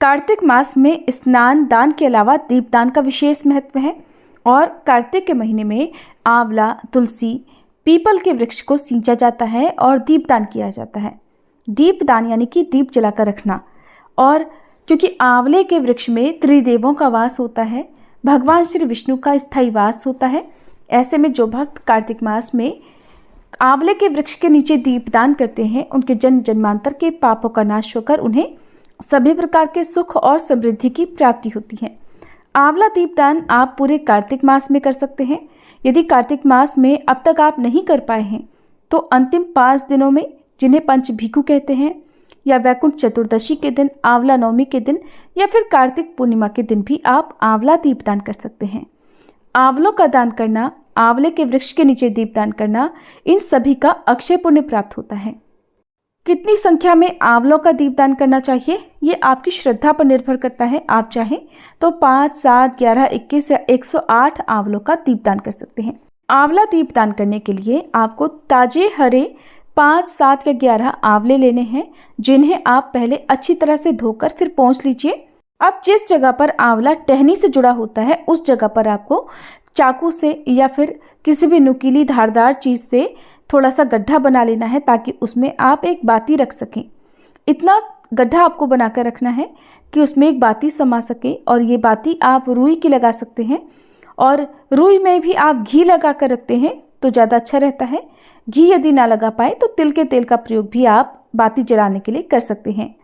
कार्तिक मास में स्नान दान के अलावा दीपदान का विशेष महत्व है और कार्तिक के महीने में आंवला, तुलसी, पीपल के वृक्ष को सींचा जाता है और दीपदान किया जाता है। दीपदान यानी कि दीप जलाकर रखना। और क्योंकि आंवले के वृक्ष में त्रिदेवों का वास होता है, भगवान श्री विष्णु का स्थायी वास होता है, ऐसे में जो भक्त कार्तिक मास में आंवले के वृक्ष के नीचे दीपदान करते हैं उनके जन्म जन्मांतर के पापों का नाश होकर उन्हें सभी प्रकार के सुख और समृद्धि की प्राप्ति होती है। आंवला दीपदान आप पूरे कार्तिक मास में कर सकते हैं। यदि कार्तिक मास में अब तक आप नहीं कर पाए हैं तो अंतिम 5 दिनों में, जिन्हें पंचभीखु कहते हैं, या वैकुंठ चतुर्दशी के दिन, आंवला नवमी के दिन या फिर कार्तिक पूर्णिमा के दिन भी आप आंवला दीपदान कर सकते हैं। आंवलों का दान करना, आंवले के वृक्ष के नीचे दीपदान करना, इन सभी का अक्षय पुण्य प्राप्त होता है। कितनी संख्या में आंवलों का दीपदान करना चाहिए ये आपकी श्रद्धा पर निर्भर करता है। आप चाहें तो 5, 7, 11, 21 या 108 आंवलों का दीपदान कर सकते हैं। आंवला दीपदान करने के लिए आपको ताजे हरे 5, 7 या 11 आंवले लेने हैं, जिन्हें आप पहले अच्छी तरह से धोकर फिर पोंछ लीजिए। अब जिस जगह पर आंवला टहनी से जुड़ा होता है उस जगह पर आपको चाकू से या फिर किसी भी नुकीली धारदार चीज़ से थोड़ा सा गड्ढा बना लेना है ताकि उसमें आप एक बाती रख सकें। इतना गड्ढा आपको बनाकर रखना है कि उसमें एक बाती समा सके। और ये बाती आप रुई की लगा सकते हैं और रुई में भी आप घी लगा कर रखते हैं तो ज़्यादा अच्छा रहता है। घी यदि ना लगा पाए तो तिल के तेल का प्रयोग भी आप बाती जलाने के लिए कर सकते हैं।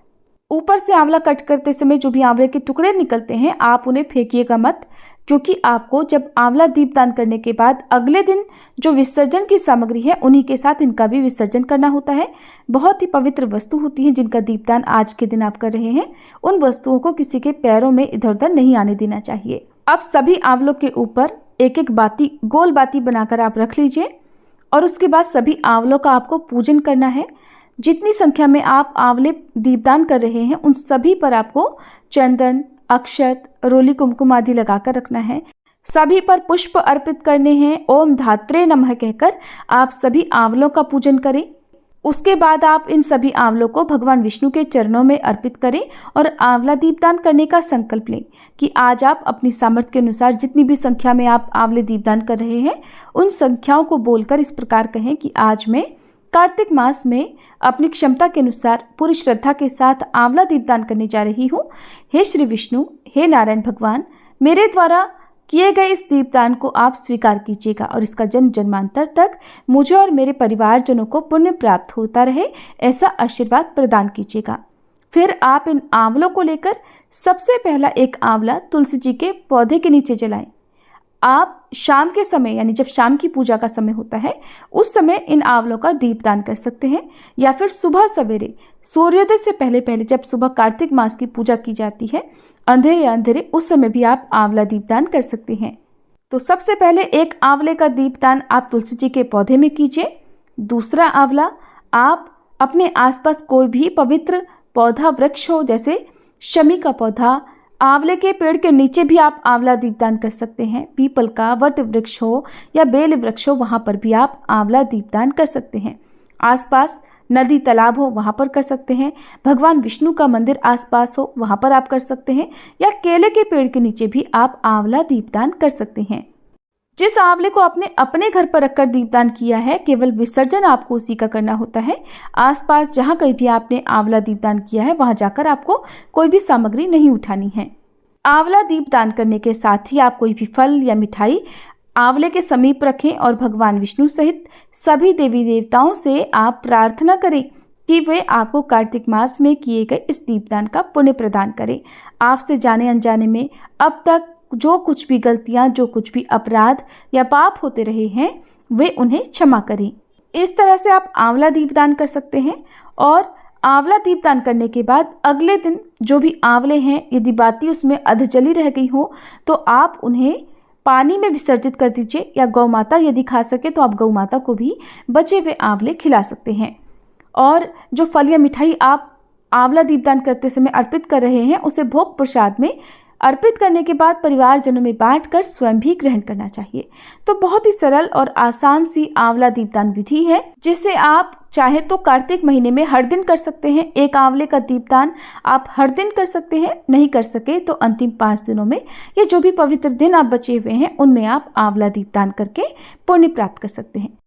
ऊपर से आंवला कट करते समय जो भी आंवले के टुकड़े निकलते हैं आप उन्हें फेंकिएगा मत, क्योंकि आपको जब आंवला दीपदान करने के बाद अगले दिन जो विसर्जन की सामग्री है उन्हीं के साथ इनका भी विसर्जन करना होता है। बहुत ही पवित्र वस्तु होती है जिनका दीपदान आज के दिन आप कर रहे हैं। उन वस्तुओं को किसी के पैरों में इधर उधर नहीं आने देना चाहिए। अब सभी आंवलों के ऊपर एक एक बाती, गोल बाती बनाकर आप रख लीजिए और उसके बाद सभी आंवलों का आपको पूजन करना है। जितनी संख्या में आप आंवले दीपदान कर रहे हैं उन सभी पर आपको चंदन, अक्षत, रोली कुमकुम आदि लगाकर रखना है। सभी पर पुष्प अर्पित करने हैं। ओम धात्रे नमः कहकर आप सभी आंवलों का पूजन करें। उसके बाद आप इन सभी आंवलों को भगवान विष्णु के चरणों में अर्पित करें और आंवला दीपदान करने का संकल्प लें कि आज आप अपनी सामर्थ्य के अनुसार जितनी भी संख्या में आप आंवले दीपदान कर रहे हैं उन संख्याओं को बोलकर इस प्रकार कहें कि आज मैं कार्तिक मास में अपनी क्षमता के अनुसार पूरी श्रद्धा के साथ आंवला दीपदान करने जा रही हूँ। हे श्री विष्णु, हे नारायण भगवान, मेरे द्वारा किए गए इस दीपदान को आप स्वीकार कीजिएगा और इसका जन्म जन्मांतर तक मुझे और मेरे परिवारजनों को पुण्य प्राप्त होता रहे, ऐसा आशीर्वाद प्रदान कीजिएगा। फिर आप इन आंवलों को लेकर सबसे पहला एक आंवला तुलसी जी के पौधे के नीचे जलाएं। आप शाम के समय यानी जब शाम की पूजा का समय होता है उस समय इन आंवलों का दीपदान कर सकते हैं, या फिर सुबह सवेरे सूर्योदय से पहले पहले जब सुबह कार्तिक मास की पूजा की जाती है अंधेरे अंधेरे उस समय भी आप आंवला दीपदान कर सकते हैं। तो सबसे पहले एक आंवले का दीपदान आप तुलसी जी के पौधे में कीजिए। दूसरा आंवला आप अपने आसपास कोई भी पवित्र पौधा वृक्ष हो, जैसे शमी का पौधा, आंवले के पेड़ के नीचे भी आप आंवला दीपदान कर सकते हैं। पीपल का वट वृक्ष हो या बेल वृक्ष हो वहाँ पर भी आप आंवला दीपदान कर सकते हैं। आसपास नदी तालाब हो वहाँ पर कर सकते हैं। भगवान विष्णु का मंदिर आसपास हो वहाँ पर आप कर सकते हैं, या केले के पेड़ के नीचे भी आप आंवला दीपदान कर सकते हैं। जिस आंवले को आपने अपने घर पर रखकर दीपदान किया है केवल विसर्जन आपको उसी का करना होता है। आसपास जहाँ कहीं भी आपने आंवला दीपदान किया है वहाँ जाकर आपको कोई भी सामग्री नहीं उठानी है। आंवला दीपदान करने के साथ ही आप कोई भी फल या मिठाई आंवले के समीप रखें और भगवान विष्णु सहित सभी देवी देवताओं से आप प्रार्थना करें कि वे आपको कार्तिक मास में किए गए इस दीपदान का पुण्य प्रदान करें। आपसे जाने अनजाने में अब तक जो कुछ भी गलतियां, जो कुछ भी अपराध या पाप होते रहे हैं वे उन्हें क्षमा करें। इस तरह से आप आंवला दीपदान कर सकते हैं। और आंवला दीपदान करने के बाद अगले दिन जो भी आंवले हैं यदि बाती उसमें अधजली रह गई हो तो आप उन्हें पानी में विसर्जित कर दीजिए, या गौ माता यदि खा सके तो आप गौ माता को भी बचे हुए आंवले खिला सकते हैं। और जो फल या मिठाई आप आंवला दीपदान करते समय अर्पित कर रहे हैं उसे भोग प्रसाद में अर्पित करने के बाद परिवारजनों में बांटकर स्वयं भी ग्रहण करना चाहिए। तो बहुत ही सरल और आसान सी आंवला दीपदान विधि है जिसे आप चाहे तो कार्तिक महीने में हर दिन कर सकते हैं। एक आंवले का दीपदान आप हर दिन कर सकते हैं, नहीं कर सके तो अंतिम 5 दिनों में या जो भी पवित्र दिन आप बचे हुए हैं उनमें आप आंवला दीपदान करके पुण्य प्राप्त कर सकते हैं।